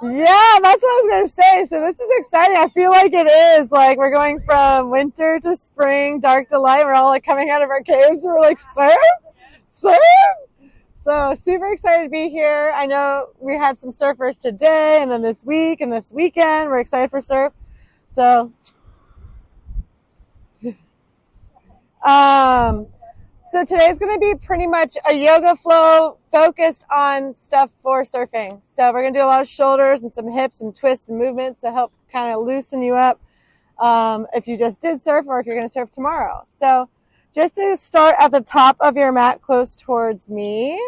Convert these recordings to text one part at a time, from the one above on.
Yeah, that's what I was going to say. So this is exciting. I feel like it is. Like we're going from winter to spring, dark to light. We're all like coming out of our caves. We're like, surf? Surf? So super excited to be here. I know we had some surfers today and then this week and this weekend. We're excited for surf. So, so today's going to be pretty much a yoga flow focused on stuff for surfing. So we're going to do a lot of shoulders and some hips and twists and movements to help kind of loosen you up if you just did surf or if you're going to surf tomorrow. So just to start at the top of your mat close towards me.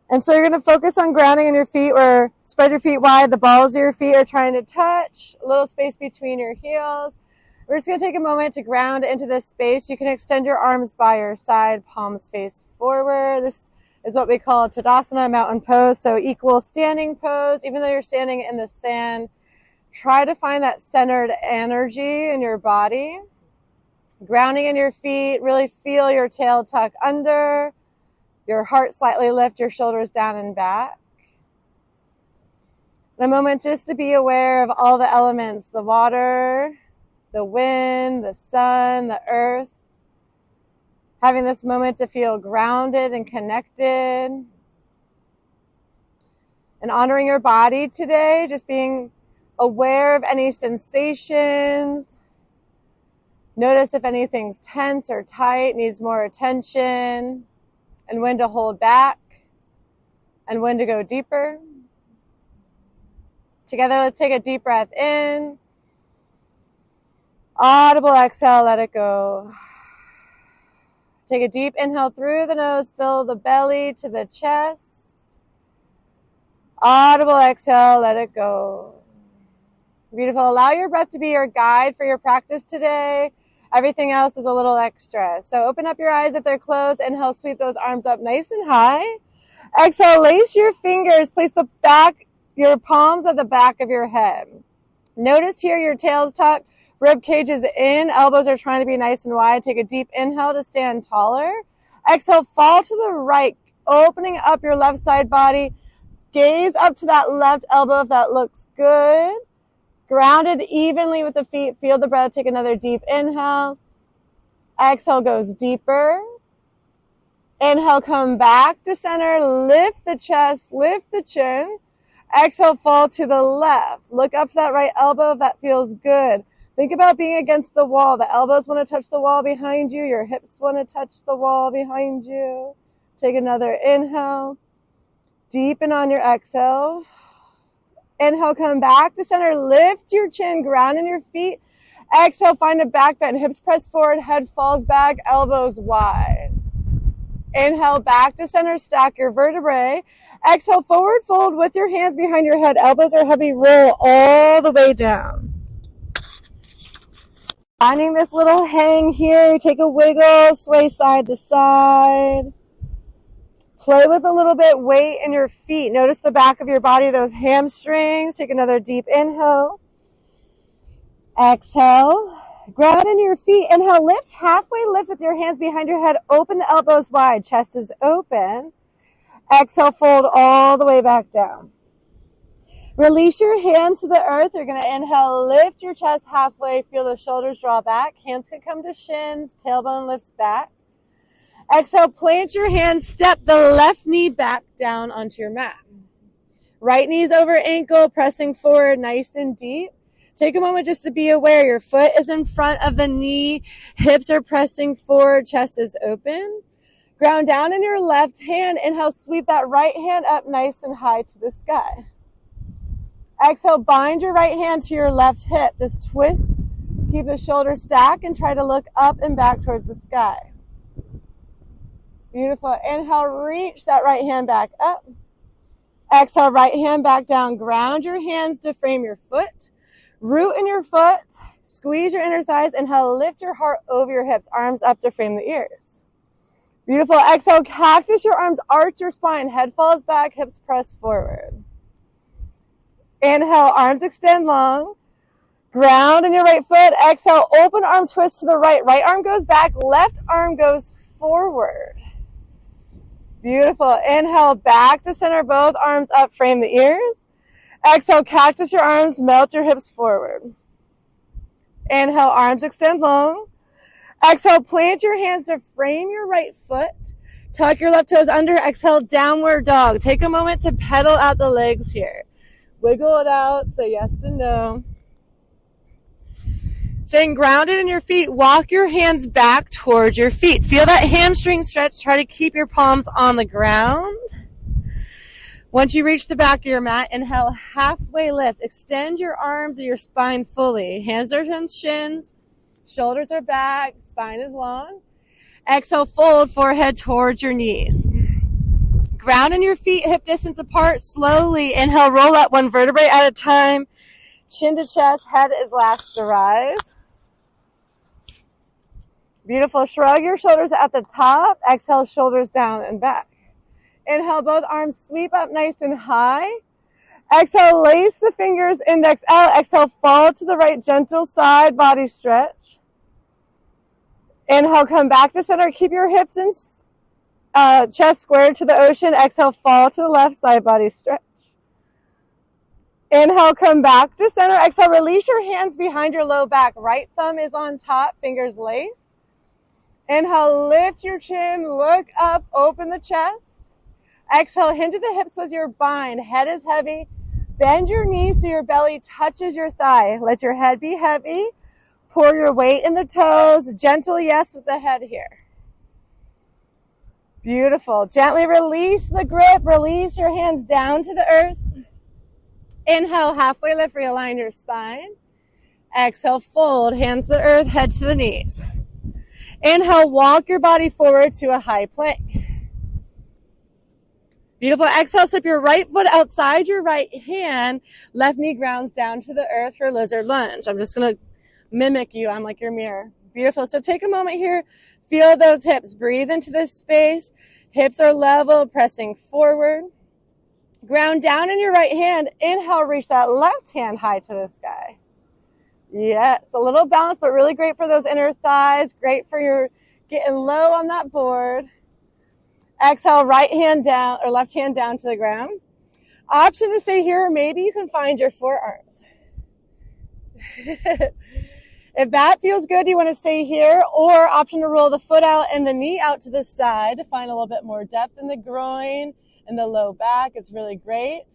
And so you're going to focus on grounding in your feet or spread your feet wide. The balls of your feet are trying to touch, a little space between your heels. We're just going to take a moment to ground into this space. You can extend your arms by your side, palms face forward. This is what we call Tadasana, mountain pose, so equal standing pose. Even though you're standing in the sand, try to find that centered energy in your body. Grounding in your feet, really feel your tail tuck under, your heart slightly lift, your shoulders down and back. In a moment just to be aware of all the elements, the water, the wind, the sun, the earth. Having this moment to feel grounded and connected. And honoring your body today, just being aware of any sensations. Notice if anything's tense or tight, needs more attention, and when to hold back, and when to go deeper. Together, let's take a deep breath in. Audible exhale, let it go. Take a deep inhale through the nose, fill the belly to the chest. Audible exhale, let it go. Beautiful. Allow your breath to be your guide for your practice today. Everything else is a little extra. So open up your eyes if they're closed. Inhale, sweep those arms up nice and high. Exhale, lace your fingers. Place your palms at the back of your head. Notice here your tail's tucked. Rib cage is in. Elbows are trying to be nice and wide. Take a deep inhale to stand taller. Exhale, fall to the right, opening up your left side body. Gaze up to that left elbow if that looks good. Grounded evenly with the feet. Feel the breath. Take another deep inhale. Exhale goes deeper. Inhale, come back to center. Lift the chest, lift the chin. Exhale, fall to the left. Look up to that right elbow if that feels good. Think about being against the wall. The elbows want to touch the wall behind you. Your hips want to touch the wall behind you. Take another inhale. Deepen on your exhale. Inhale, come back to center. Lift your chin, ground in your feet. Exhale, find a back bend. Hips press forward, head falls back, elbows wide. Inhale, back to center, stack your vertebrae. Exhale, forward fold with your hands behind your head. Elbows are heavy, roll all the way down. Finding this little hang here, take a wiggle, sway side to side. Play with a little bit weight in your feet. Notice the back of your body, those hamstrings. Take another deep inhale. Exhale. Ground into your feet. Inhale, lift, halfway lift with your hands behind your head. Open the elbows wide, chest is open. Exhale, fold all the way back down. Release your hands to the earth. You're going to inhale, lift your chest halfway. Feel the shoulders draw back. Hands can come to shins. Tailbone lifts back. Exhale, plant your hands. Step the left knee back down onto your mat. Right knee's over ankle, pressing forward nice and deep. Take a moment just to be aware. Your foot is in front of the knee. Hips are pressing forward. Chest is open. Ground down in your left hand. Inhale, sweep that right hand up nice and high to the sky. Exhale, bind your right hand to your left hip. Just twist. Keep the shoulders stacked and try to look up and back towards the sky. Beautiful. Inhale, reach that right hand back up. Exhale, right hand back down. Ground your hands to frame your foot. Root in your foot. Squeeze your inner thighs. Inhale, lift your heart over your hips. Arms up to frame the ears. Beautiful. Exhale, cactus your arms. Arch your spine. Head falls back. Hips press forward. Inhale, arms extend long. Ground in your right foot. Exhale, open arm twist to the right. Right arm goes back. Left arm goes forward. Beautiful. Inhale, back to center, both arms up, frame the ears. Exhale, cactus your arms, melt your hips forward. Inhale, arms extend long. Exhale, plant your hands to frame your right foot. Tuck your left toes under. Exhale, downward dog. Take a moment to pedal out the legs here. Wiggle it out, say yes and no. Staying grounded in your feet, walk your hands back towards your feet. Feel that hamstring stretch. Try to keep your palms on the ground. Once you reach the back of your mat, inhale, halfway lift. Extend your arms or your spine fully. Hands are on shins, shoulders are back, spine is long. Exhale, fold forehead towards your knees. Ground in your feet, hip distance apart. Slowly inhale, roll up one vertebrae at a time. Chin to chest, head is last to rise. Beautiful. Shrug your shoulders at the top. Exhale, shoulders down and back. Inhale, both arms sweep up nice and high. Exhale, lace the fingers, index out. Exhale, fall to the right, gentle side body stretch. Inhale, come back to center. Keep your hips and chest squared to the ocean. Exhale, fall to the left, side body stretch. Inhale, come back to center. Exhale, release your hands behind your low back. Right thumb is on top, fingers lace. Inhale, lift your chin, look up, open the chest. Exhale, hinge at the hips with your bind. Head is heavy. Bend your knees so your belly touches your thigh. Let your head be heavy. Pour your weight in the toes. Gentle yes with the head here. Beautiful. Gently release the grip. Release your hands down to the earth. Inhale, halfway lift, realign your spine. Exhale, fold, hands to the earth, head to the knees. Inhale, walk your body forward to a high plank. Beautiful. Exhale, slip your right foot outside your right hand. Left knee grounds down to the earth for lizard lunge. I'm just going to mimic you. I'm like your mirror. Beautiful. So take a moment here. Feel those hips. Breathe into this space. Hips are level, pressing forward. Ground down in your right hand. Inhale, reach that left hand high to the sky. Yes, a little balance, but really great for those inner thighs. Great for your getting low on that board. Exhale, right hand down or left hand down to the ground. Option to stay here, or maybe you can find your forearms. If that feels good, you want to stay here, or option to roll the foot out and the knee out to the side to find a little bit more depth in the groin and the low back. It's really great.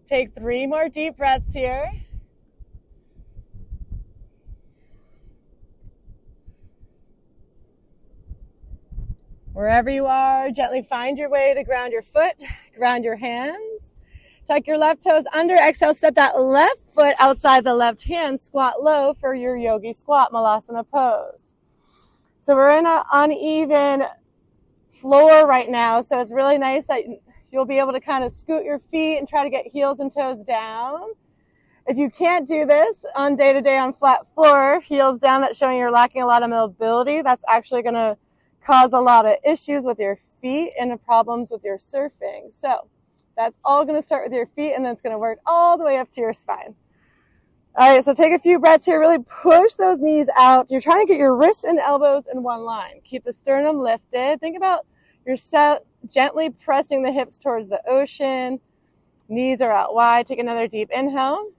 Take 3 more deep breaths here. Wherever you are, gently find your way to ground your foot, ground your hands. Tuck your left toes under. Exhale, step that left foot outside the left hand. Squat low for your yogi squat, malasana pose. So we're in an uneven floor right now, so it's really nice that you'll be able to kind of scoot your feet and try to get heels and toes down. If you can't do this on day-to-day on flat floor, heels down, that's showing you're lacking a lot of mobility. That's actually going to cause a lot of issues with your feet and problems with your surfing. So that's all going to start with your feet, and then it's going to work all the way up to your spine. All right, so take a few breaths here. Really push those knees out. You're trying to get your wrists and elbows in one line. Keep the sternum lifted. Think about yourself gently pressing the hips towards the ocean. Knees are out wide. Take another deep inhale.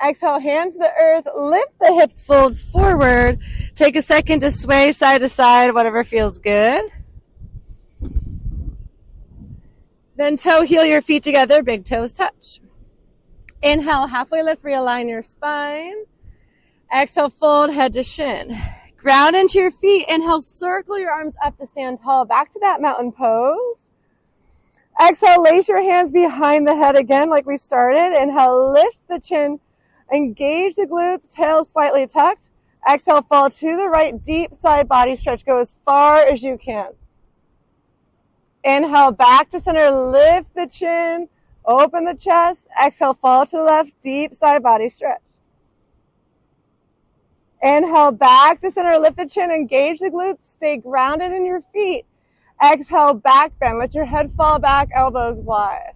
Exhale, hands to the earth. Lift the hips, fold forward. Take a second to sway side to side, whatever feels good. Then toe heel your feet together, big toes touch. Inhale, halfway lift, realign your spine. Exhale, fold head to shin. Ground into your feet. Inhale, circle your arms up to stand tall. Back to that mountain pose. Exhale, lace your hands behind the head again like we started. Inhale, lifts the chin. Engage the glutes, tail slightly tucked. Exhale, fall to the right, deep side body stretch. Go as far as you can. Inhale, back to center, lift the chin, open the chest. Exhale, fall to the left, deep side body stretch. Inhale, back to center, lift the chin, engage the glutes, stay grounded in your feet. Exhale, back bend. Let your head fall back, elbows wide.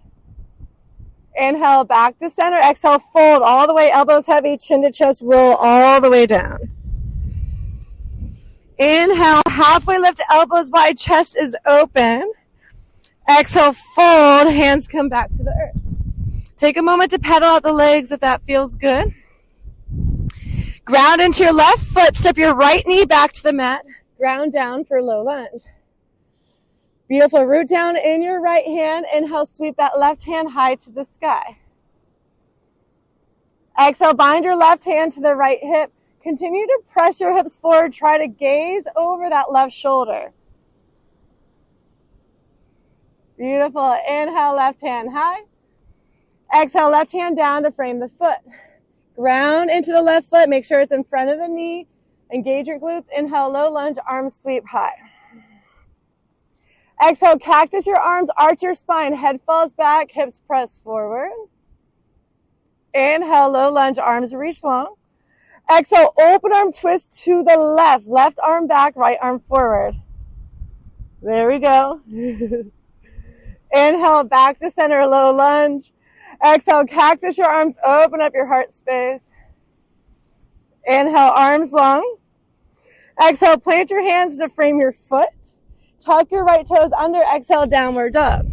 Inhale, back to center. Exhale, fold all the way, elbows heavy, chin to chest, roll all the way down. Inhale, halfway lift, elbows wide, chest is open. Exhale, fold, hands come back to the earth. Take a moment to pedal out the legs if that feels good. Ground into your left foot, step your right knee back to the mat. Ground down for low lunge. Beautiful, root down in your right hand. Inhale, sweep that left hand high to the sky. Exhale, bind your left hand to the right hip. Continue to press your hips forward. Try to gaze over that left shoulder. Beautiful. Inhale, left hand high. Exhale, left hand down to frame the foot. Ground into the left foot. Make sure it's in front of the knee. Engage your glutes. Inhale, low lunge, arms sweep high. Exhale, cactus your arms, arch your spine. Head falls back, hips press forward. Inhale, low lunge, arms reach long. Exhale, open arm twist to the left. Left arm back, right arm forward. There we go. Inhale, back to center, low lunge. Exhale, cactus your arms, open up your heart space. Inhale, arms long. Exhale, plant your hands to frame your foot. Tuck your right toes under. Exhale, downward dog.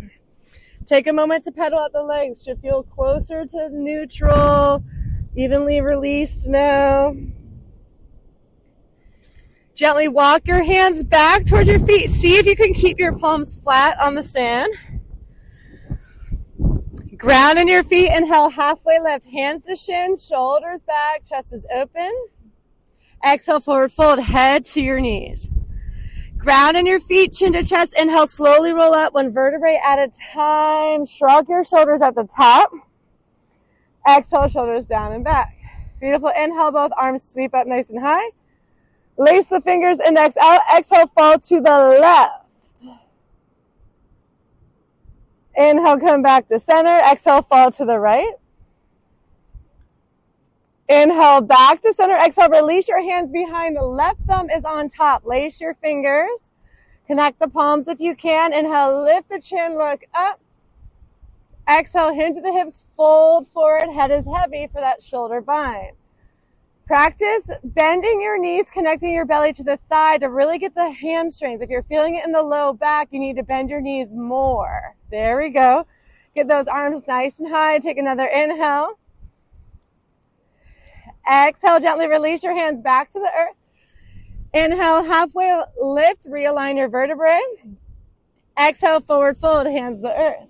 Take a moment to pedal out the legs. Should feel closer to neutral. Evenly released now. Gently walk your hands back towards your feet. See if you can keep your palms flat on the sand. Ground in your feet. Inhale, halfway lift. Hands to shins, shoulders back, chest is open. Exhale, forward fold, head to your knees. Ground in your feet, chin to chest. Inhale, slowly roll up one vertebrae at a time. Shrug your shoulders at the top. Exhale, shoulders down and back. Beautiful. Inhale, both arms sweep up nice and high. Lace the fingers, index out. Exhale, fall to the left. Inhale, come back to center. Exhale, fall to the right. Inhale, back to center. Exhale, release your hands behind. The left thumb is on top. Lace your fingers. Connect the palms if you can. Inhale, lift the chin, look up. Exhale, hinge the hips, fold forward. Head is heavy for that shoulder bind. Practice bending your knees, connecting your belly to the thigh to really get the hamstrings. If you're feeling it in the low back, you need to bend your knees more. There we go. Get those arms nice and high. Take another inhale. Exhale, gently release your hands back to the earth. Inhale, halfway lift, realign your vertebrae. Exhale, forward fold, hands to the earth.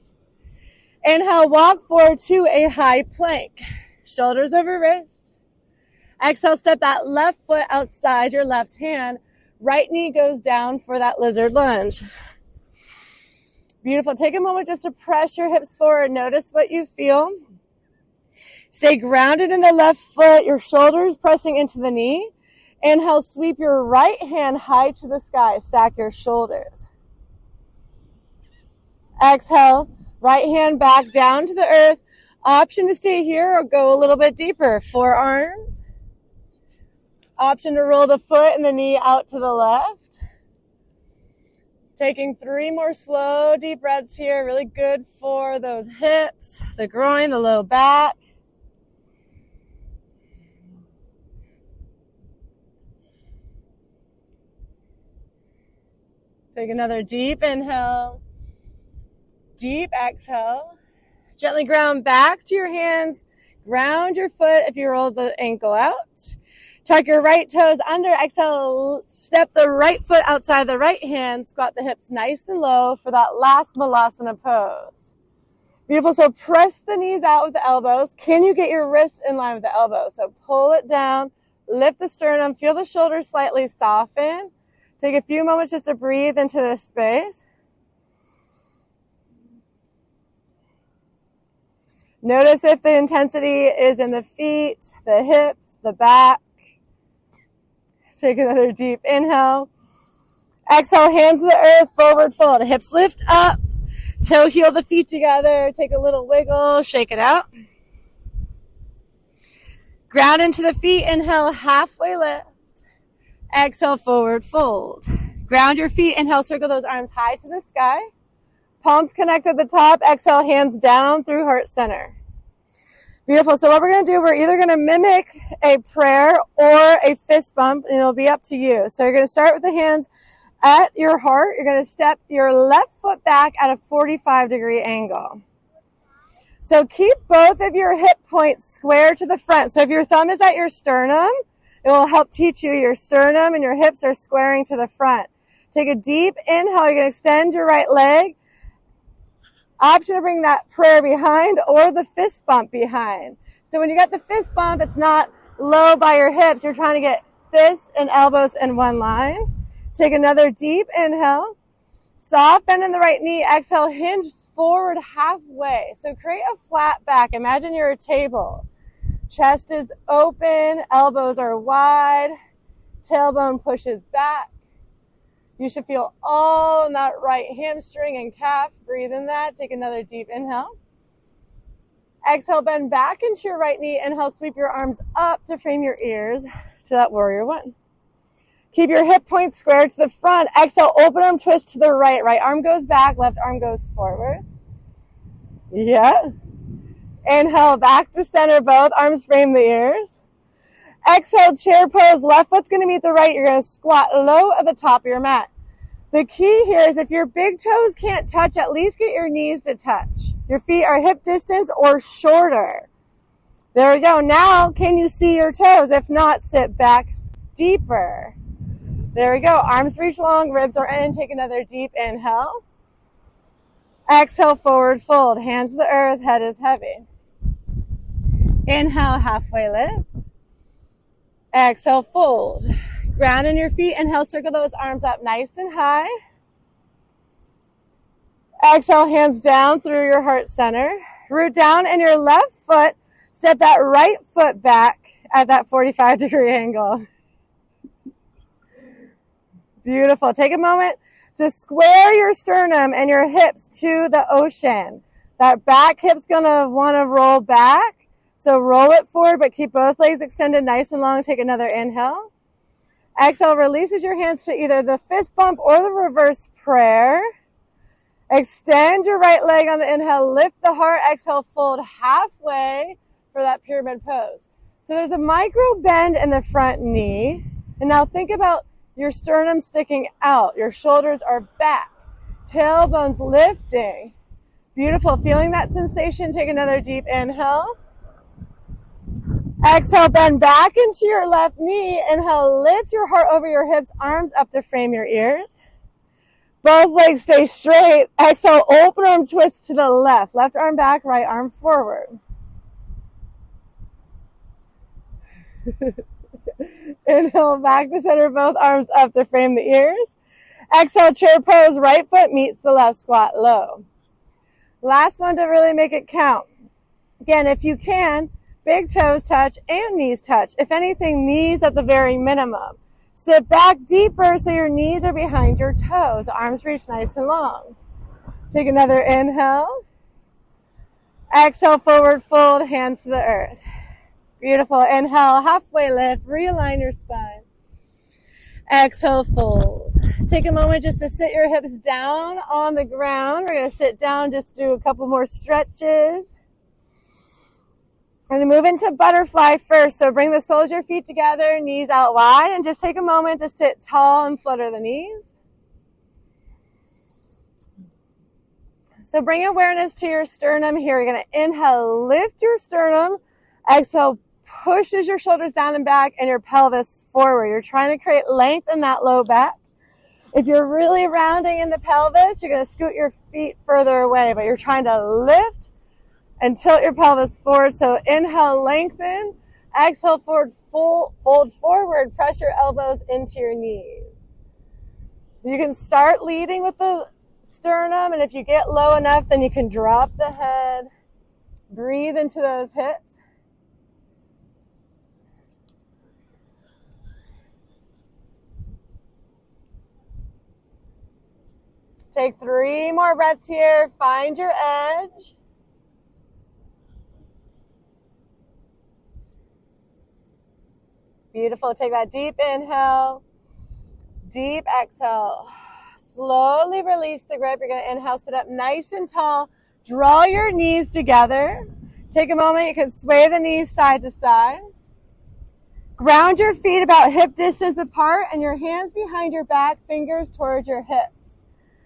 Inhale, walk forward to a high plank. Shoulders over wrist. Exhale, step that left foot outside your left hand. Right knee goes down for that lizard lunge. Beautiful. Take a moment just to press your hips forward. Notice what you feel. Stay grounded in the left foot, your shoulders pressing into the knee. Inhale, sweep your right hand high to the sky. Stack your shoulders. Exhale, right hand back down to the earth. Option to stay here or go a little bit deeper. Forearms. Option to roll the foot and the knee out to the left. Taking 3 more slow, deep breaths here. Really good for those hips, the groin, the low back. Take another deep inhale, deep exhale. Gently ground back to your hands. Ground your foot if you roll the ankle out. Tuck your right toes under. Exhale, step the right foot outside the right hand. Squat the hips nice and low for that last Malasana pose. Beautiful. So press the knees out with the elbows. Can you get your wrists in line with the elbows? So pull it down, lift the sternum, feel the shoulders slightly soften. Take a few moments just to breathe into this space. Notice if the intensity is in the feet, the hips, the back. Take another deep inhale. Exhale, hands to the earth, forward fold. Hips lift up, toe heel the feet together. Take a little wiggle, shake it out. Ground into the feet, inhale, halfway lift. Exhale, forward fold. Ground your feet, inhale, circle those arms high to the sky. Palms connect at the top. Exhale, hands down through heart center. Beautiful. So what we're going to do, we're either going to mimic a prayer or a fist bump, and it'll be up to you. So you're going to start with the hands at your heart. You're going to step your left foot back at a 45-degree angle. So keep both of your hip points square to the front. So if your thumb is at your sternum, it will help teach you your sternum and your hips are squaring to the front. Take a deep inhale. You're going to extend your right leg. Option to bring that prayer behind or the fist bump behind. So when you got the fist bump, it's not low by your hips. You're trying to get fists and elbows in one line. Take another deep inhale. Soft bend in the right knee. Exhale, hinge forward halfway. So create a flat back. Imagine you're a table. Chest is open. Elbows are wide. Tailbone pushes back. You should feel all in that right hamstring and calf. Breathe in that. Take another deep inhale. Exhale, bend back into your right knee. Inhale, sweep your arms up to frame your ears to that warrior one. Keep your hip points square to the front. Exhale, open arm twist to the right. Right arm goes back, left arm goes forward. Yeah. Inhale, back to center, both arms frame the ears. Exhale, chair pose. Left foot's going to meet the right. You're going to squat low at the top of your mat. The key here is if your big toes can't touch, at least get your knees to touch. Your feet are hip distance or shorter. There we go. Now, can you see your toes? If not, sit back deeper. There we go. Arms reach long, ribs are in. Take another deep inhale. Exhale, forward fold. Hands to the earth, head is heavy. Inhale, halfway lift. Exhale, fold. Ground in your feet. Inhale, circle those arms up nice and high. Exhale, hands down through your heart center. Root down in your left foot. Step that right foot back at that 45-degree angle. Beautiful. Take a moment to square your sternum and your hips to the ocean. That back hip's going to want to roll back. So roll it forward, but keep both legs extended nice and long. Take another inhale. Exhale, releases your hands to either the fist bump or the reverse prayer. Extend your right leg on the inhale. Lift the heart. Exhale, fold halfway for that pyramid pose. So there's a micro bend in the front knee. And now think about your sternum sticking out. Your shoulders are back. Tailbone's lifting. Beautiful. Feeling that sensation. Take another deep inhale. Exhale, bend back into your left knee. Inhale, lift your heart over your hips, arms up to frame your ears. Both legs stay straight. Exhale, open arm twist to the left. Left arm back, right arm forward. Inhale, back to center, both arms up to frame the ears. Exhale, chair pose, right foot meets the left, squat low. Last one to really make it count. Again, if you can, big toes touch and knees touch. If anything, knees at the very minimum. Sit back deeper so your knees are behind your toes. Arms reach nice and long. Take another inhale. Exhale, forward fold, hands to the earth. Beautiful. Inhale, halfway lift. Realign your spine. Exhale, fold. Take a moment just to sit your hips down on the ground. We're going to sit down, just do a couple more stretches. We're going to move into butterfly first. So bring the soles of your feet together, knees out wide, and just take a moment to sit tall and flutter the knees. So bring awareness to your sternum here. You're going to inhale, lift your sternum. Exhale, pushes your shoulders down and back and your pelvis forward. You're trying to create length in that low back. If you're really rounding in the pelvis, you're going to scoot your feet further away, but you're trying to lift and tilt your pelvis forward. So inhale, lengthen. Exhale, forward, fold forward. Press your elbows into your knees. You can start leading with the sternum, and if you get low enough, then you can drop the head. Breathe into those hips. Take 3 more breaths here. Find your edge. Beautiful. Take that deep inhale, deep exhale. Slowly release the grip. You're going to inhale, sit up nice and tall. Draw your knees together. Take a moment. You can sway the knees side to side. Ground your feet about hip distance apart and your hands behind your back, fingers towards your hips.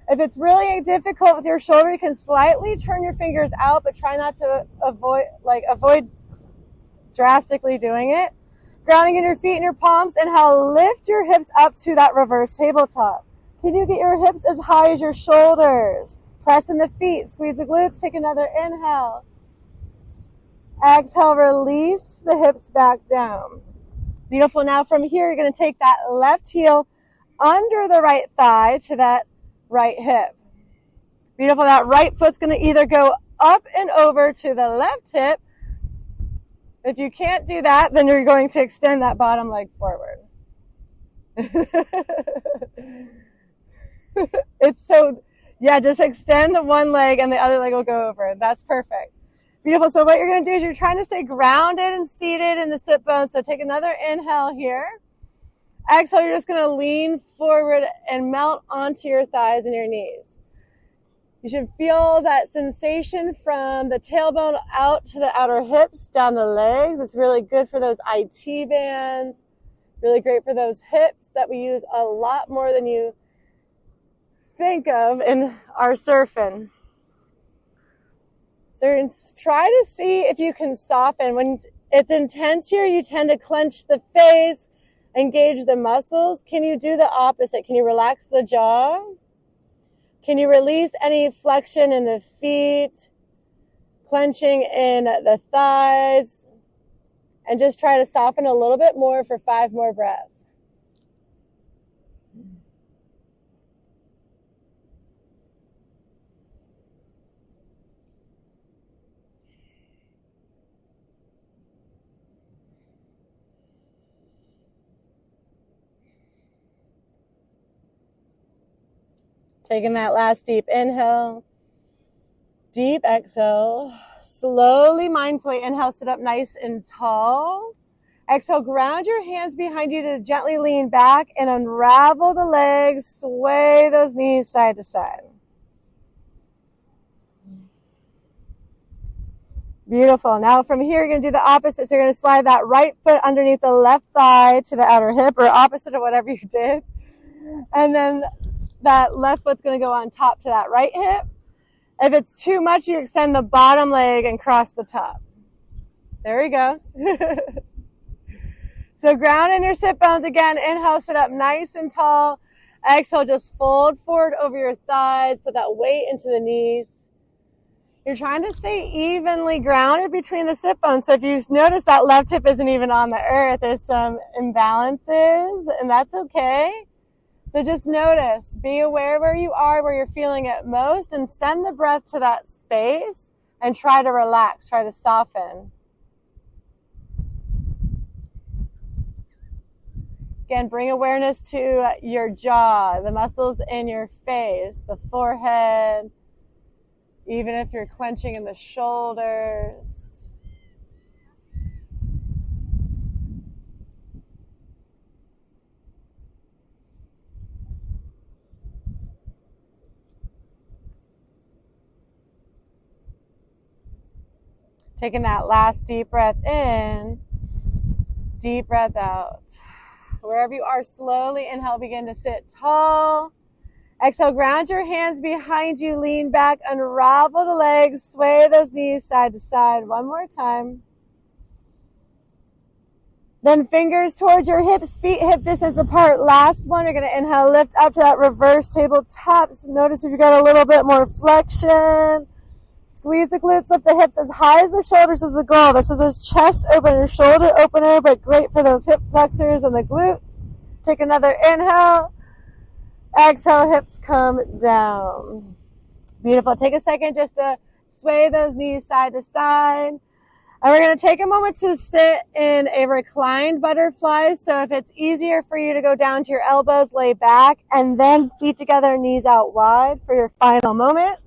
If it's really difficult with your shoulder, you can slightly turn your fingers out, but try not to avoid drastically doing it. Grounding in your feet and your palms. Inhale, lift your hips up to that reverse tabletop. Can you get your hips as high as your shoulders? Press in the feet, squeeze the glutes, take another inhale. Exhale, release the hips back down. Beautiful. Now from here, you're going to take that left heel under the right thigh to that right hip. Beautiful. That right foot's going to either go up and over to the left hip. If you can't do that, then you're going to extend that bottom leg forward. Just extend one leg and the other leg will go over. That's perfect. Beautiful. So what you're going to do is you're trying to stay grounded and seated in the sit bones. So take another inhale here. Exhale, you're just going to lean forward and melt onto your thighs and your knees. You should feel that sensation from the tailbone out to the outer hips, down the legs. It's really good for those IT bands. Really great for those hips that we use a lot more than you think of in our surfing. So try to see if you can soften. When it's intense here, you tend to clench the face, engage the muscles. Can you do the opposite? Can you relax the jaw? Can you release any flexion in the feet, clenching in the thighs, and just try to soften a little bit more for 5 more breaths. Taking that last deep inhale, deep exhale, slowly, mindfully inhale, sit up nice and tall. Exhale, ground your hands behind you to gently lean back and unravel the legs, sway those knees side to side. Beautiful. Now from here, you're going to do the opposite. So you're going to slide that right foot underneath the left thigh to the outer hip, or opposite of whatever you did. And then that left foot's going to go on top to that right hip. If it's too much, you extend the bottom leg and cross the top. There we go. So ground in your sit bones again. Inhale, sit up nice and tall. Exhale, just fold forward over your thighs. Put that weight into the knees. You're trying to stay evenly grounded between the sit bones. So if you notice that left hip isn't even on the earth, there's some imbalances, and that's okay. So just notice, be aware where you are, where you're feeling it most, and send the breath to that space and try to relax, try to soften. Again, bring awareness to your jaw, the muscles in your face, the forehead, even if you're clenching in the shoulders. Taking that last deep breath in, deep breath out. Wherever you are, slowly inhale, begin to sit tall. Exhale, ground your hands behind you, lean back, unravel the legs, sway those knees side to side. One more time. Then fingers towards your hips, feet hip distance apart. Last one, you're going to inhale, lift up to that reverse tabletop. So notice if you got a little bit more flexion. Squeeze the glutes, lift the hips as high as the shoulders is the goal. This is a chest opener, shoulder opener, but great for those hip flexors and the glutes. Take another inhale. Exhale, hips come down. Beautiful. Take a second just to sway those knees side to side. And we're going to take a moment to sit in a reclined butterfly. So if it's easier for you to go down to your elbows, lay back, and then feet together, knees out wide for your final moments.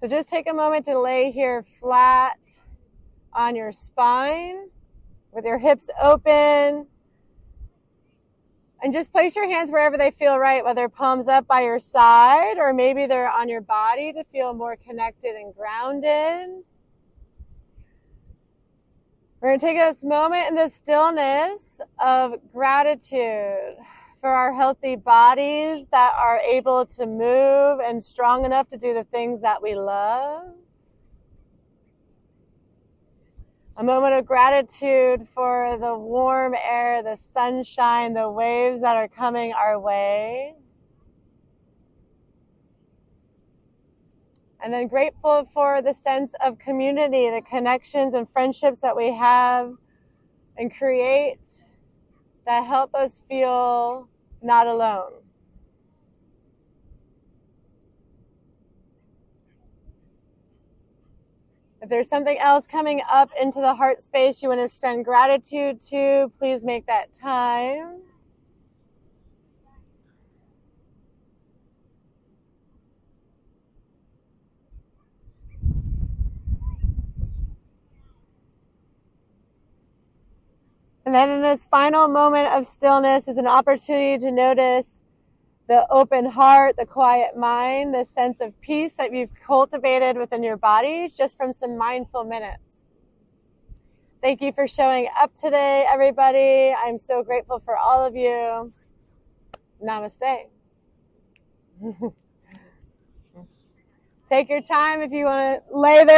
So just take a moment to lay here flat on your spine with your hips open. And just place your hands wherever they feel right, whether palms up by your side or maybe they're on your body to feel more connected and grounded. We're going to take this moment in the stillness of gratitude for our healthy bodies that are able to move and strong enough to do the things that we love. A moment of gratitude for the warm air, the sunshine, the waves that are coming our way. And then grateful for the sense of community, the connections and friendships that we have and create that help us feel not alone. If there's something else coming up into the heart space you want to send gratitude to, please make that time. And then in this final moment of stillness is an opportunity to notice the open heart, the quiet mind, the sense of peace that you've cultivated within your body just from some mindful minutes. Thank you for showing up today, everybody. I'm so grateful for all of you. Namaste. Take your time if you want to lay there.